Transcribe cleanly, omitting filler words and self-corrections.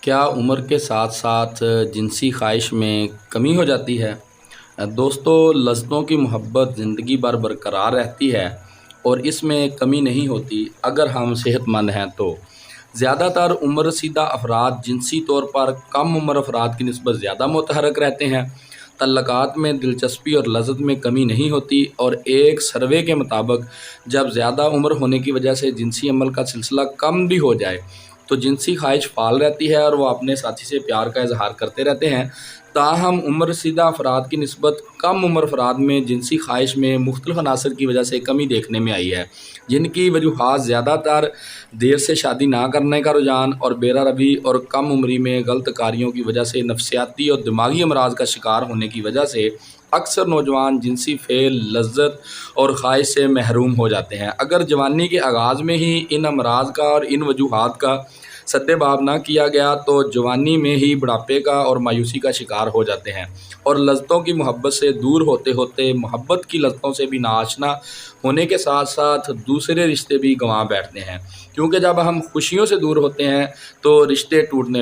کیا عمر کے ساتھ ساتھ جنسی خواہش میں کمی ہو جاتی ہے؟ دوستو، لذتوں کی محبت زندگی بھر برقرار رہتی ہے اور اس میں کمی نہیں ہوتی اگر ہم صحت مند ہیں تو۔ زیادہ تر عمر رسیدہ افراد جنسی طور پر کم عمر افراد کی نسبت زیادہ متحرک رہتے ہیں۔ تعلقات میں دلچسپی اور لذت میں کمی نہیں ہوتی، اور ایک سروے کے مطابق جب زیادہ عمر ہونے کی وجہ سے جنسی عمل کا سلسلہ کم بھی ہو جائے تو جنسی خواہش فعال رہتی ہے اور وہ اپنے ساتھی سے پیار کا اظہار کرتے رہتے ہیں۔ تاہم عمر رسیدہ افراد کی نسبت کم عمر افراد میں جنسی خواہش میں مختلف عناصر کی وجہ سے کمی دیکھنے میں آئی ہے، جن کی وجوہات زیادہ تر دیر سے شادی نہ کرنے کا رجحان اور بیرہ روی اور کم عمری میں غلط کاریوں کی وجہ سے نفسیاتی اور دماغی امراض کا شکار ہونے کی وجہ سے اکثر نوجوان جنسی فعل، لذت اور خواہش سے محروم ہو جاتے ہیں۔ اگر جوانی کے آغاز میں ہی ان امراض کا اور ان وجوہات کا سدِ باب نہ کیا گیا تو جوانی میں ہی بڑھاپے کا اور مایوسی کا شکار ہو جاتے ہیں، اور لذتوں کی محبت سے دور ہوتے ہوتے محبت کی لذتوں سے بھی ناآشنا ہونے کے ساتھ ساتھ دوسرے رشتے بھی گنوا بیٹھتے ہیں، کیونکہ جب ہم خوشیوں سے دور ہوتے ہیں تو رشتے ٹوٹنے